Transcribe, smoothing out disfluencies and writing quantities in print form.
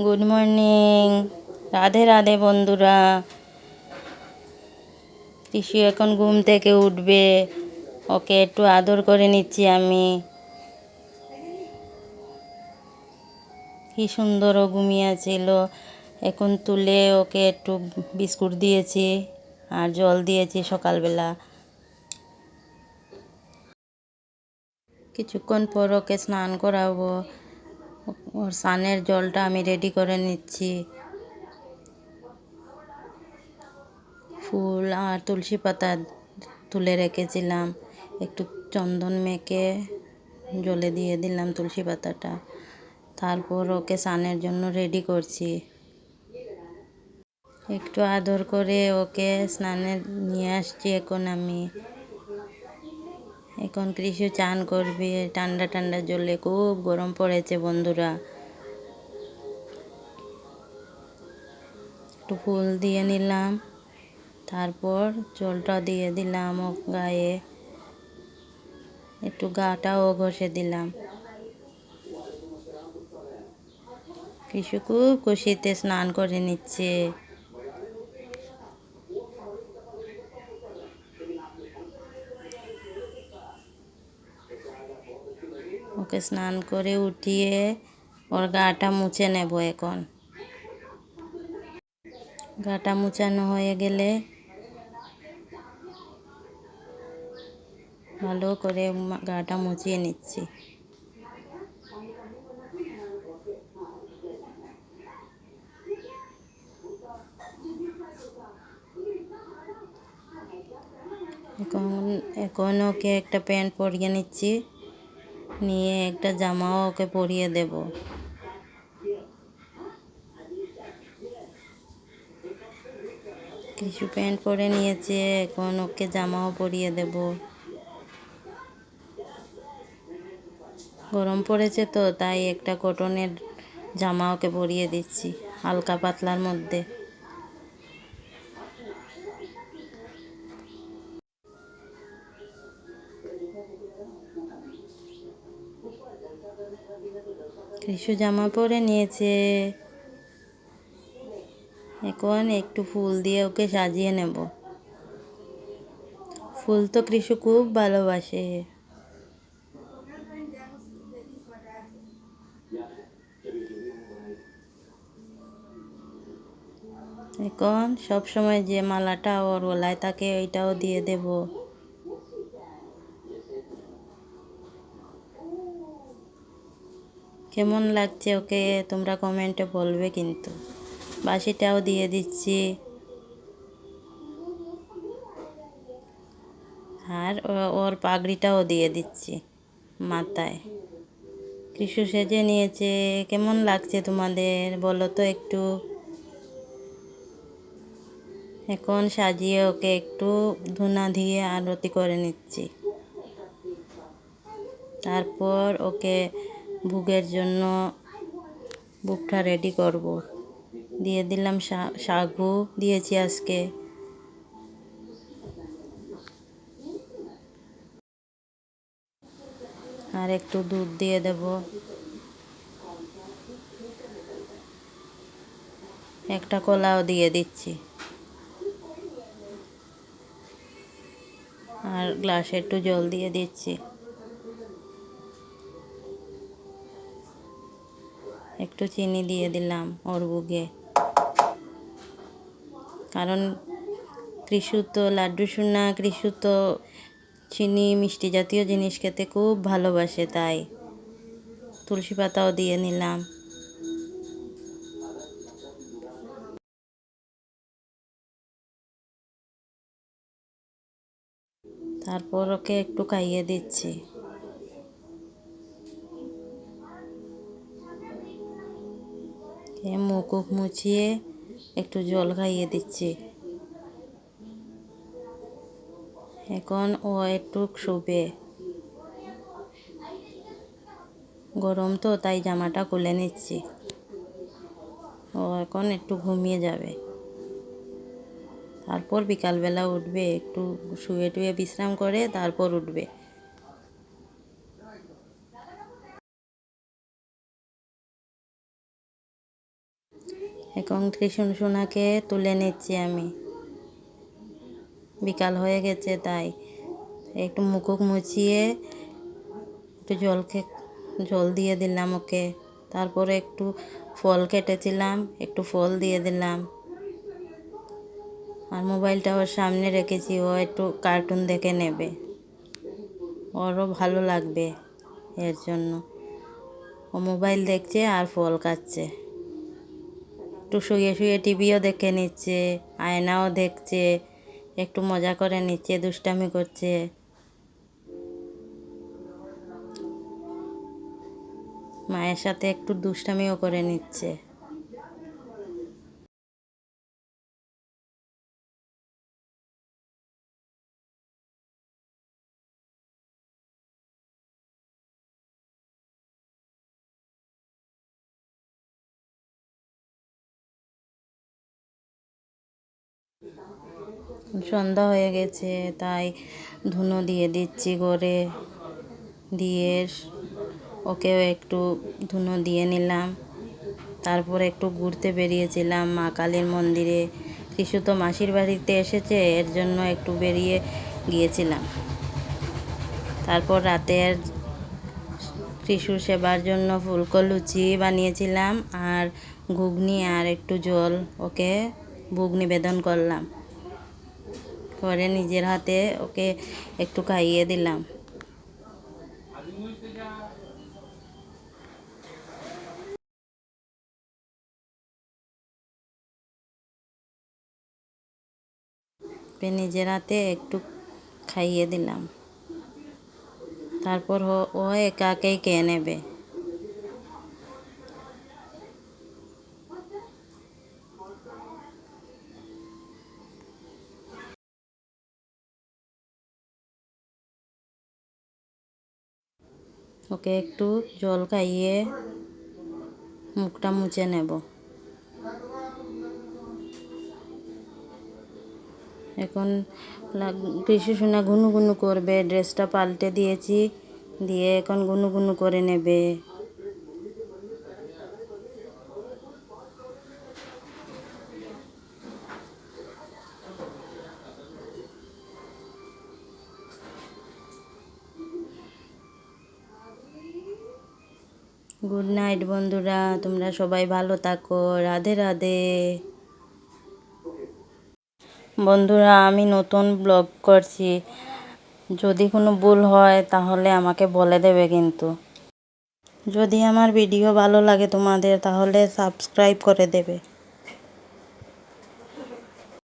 Good morning, Radhe Radhe বন্ধুরা। Tissue এখন ঘুম থেকে উঠবে, ওকে একটু আদর করে নিচ্ছি আমি। কি সুন্দর ও ঘুমিয়েছিল, এখন তুলে ওকে একটু বিস্কুট দিয়েছি আর জল দিয়েছি সকালবেলা। কিছুক্ষণ পর ওকে স্নান করাবো। ওর স্নানের জলটা আমি রেডি করে নিচ্ছি। ফুল আর তুলসী পাতা তুলে রেখেছিলাম, একটু চন্দন মেখে জলে দিয়ে দিলাম তুলসী পাতাটা। তারপর ওকে স্নানের জন্য রেডি করছি। একটু আদর করে ওকে স্নানে নিয়ে আসছি। এখন কৃষি চান করবে ঠান্ডা ঠান্ডা জলে, খুব গরম পড়েছে বন্ধুরা। একটু ফুল দিয়ে নিলাম, তারপর জলটা দিয়ে দিলাম ও গায়ে, একটু গাটাও ঘষে দিলাম। কৃষি খুব খুশিতে স্নান করে নিচ্ছে। ওকে স্নান করে উঠিয়ে ওর গাটা মুছে নেব। এখন গাটা মুছানো হয়ে গেলে ভালো করে গাটা মুছিয়ে নিচ্ছি। এখন ওকে একটা প্যান্ট পরিয়ে নিচ্ছি, নিয়ে একটা জামাও ওকে পরিয়ে দেব। কিছু প্যান্ট পরে নিয়েছে, এখন ওকে জামাও পরিয়ে দেব। গরম পড়েছে তো, তাই একটা কটনের জামা ওকে পরিয়ে দিচ্ছি, হালকা পাতলার মধ্যে। কিছু জামা পরে নিয়েছে, এখন একটু ফুল দিয়ে ওকে সাজিয়ে নেব। ফুল তো কৃষি খুব ভালোবাসে। এখন সব সময় যে মালাটা ওর গলায় থাকে ওইটাও দিয়ে দেব। কেমন লাগছে ওকে তোমরা কমেন্টে বলবে কিন্তু। বাঁশিটাও দিয়ে দিচ্ছি, আর ওর পাগড়িটাও দিয়ে দিচ্ছি মাথায়। কৃষি সেজে নিয়েছে, কেমন লাগছে তোমাদের বলো তো একটু। এখন সাজিয়ে ওকে একটু ধূনা দিয়ে আরতি করে নিচ্ছি। তারপর ওকে ভোগের জন্য ভোগটা রেডি করব। দিয়ে দিলাম সাগু দিয়েছি আজকে। আর একটু দুধ দিয়ে দেব। একটা কলাও দিয়ে দিচ্ছি, আর গ্লাসে একটু জল দিয়ে দিচ্ছি। একটু চিনি দিয়ে দিলাম ওর ভোগে, কারণ কৃষু তো লাড্ডু সোনা, কৃষু তো চিনি মিষ্টি জাতীয় জিনিস খেতে খুব ভালোবাসে, তাই তুলসী পাতাও দিয়ে নিলাম। তারপর ওকে একটু খাইয়ে দিচ্ছি। মুখ মুছিয়ে একটু জল খাইয়ে দিচ্ছি। এখন ও একটু শুবে, গরম তো তাই জামাটা খুলে নিচ্ছি। ও এখন একটু ঘুমিয়ে যাবে, তারপর বিকালবেলা উঠবে, একটু শুয়ে টুয়ে বিশ্রাম করে তারপর উঠবে। এখন কৃষ্ণ সোনাকে তুলে নিচ্ছি আমি। বিকাল হয়ে গেছে তাই একটু মুখ মুছিয়ে একটু জল দিয়ে দিলাম ওকে। তারপরে একটু ফল কেটেছিলাম, একটু ফল দিয়ে দিলাম। আর মোবাইলটা ওর সামনে রেখেছি, ও একটু কার্টুন দেখে নেবে, ওরও ভালো লাগবে এর জন্য। ও মোবাইল দেখছে আর ফল খাচ্ছে। একটু শুয়ে শুয়ে টিভিও দেখে নিচ্ছে, আয়নাও দেখছে, একটু মজা করে নিচ্ছে, দুষ্টামি করছে। মায়ের সাথে একটু দুষ্টামিও করে নিচ্ছে। সন্ধ্যা হয়ে গেছে তাই ধুনো দিয়ে দিচ্ছি ঘরে। দিয়ে ওকেও একটু ধুনো দিয়ে নিলাম। তারপরে একটু ঘুরতে বেরিয়েছিলাম মা কালীর মন্দিরে। কৃষু তো মাসির বাড়িতে এসেছে, এর জন্য একটু বেরিয়ে গিয়েছিলাম। তারপর রাতের কৃষুর সেবার জন্য ফুলকো লুচি বানিয়েছিলাম আর ঘুগনি আর একটু জল ওকে ভোগ নিবেদন করলাম, করে নিজের হাতে ওকে একটু খাইয়ে দিলাম। নিজের হাতে একটু খাইয়ে দিলাম। তারপর ও একাকেই খেয়ে নেবে। ওকে একটু জল খাইয়ে মুখটা মুছে নেব। এখন কৃষি সোনা গুনু গুনু করবে, ড্রেসটা পাল্টে দিয়েছি, দিয়ে এখন গুনু গুনু করে নেবে। গুড নাইট বন্ধুরা, তোমরা সবাই ভালো থাকো। রাধে রাধে। বন্ধুরা, আমি নতুন ব্লগ করছি, যদি কোনো ভুল হয় তাহলে আমাকে বলে দেবে কিন্তু। যদি আমার ভিডিও ভালো লাগে তোমাদের তাহলে সাবস্ক্রাইব করে দেবে।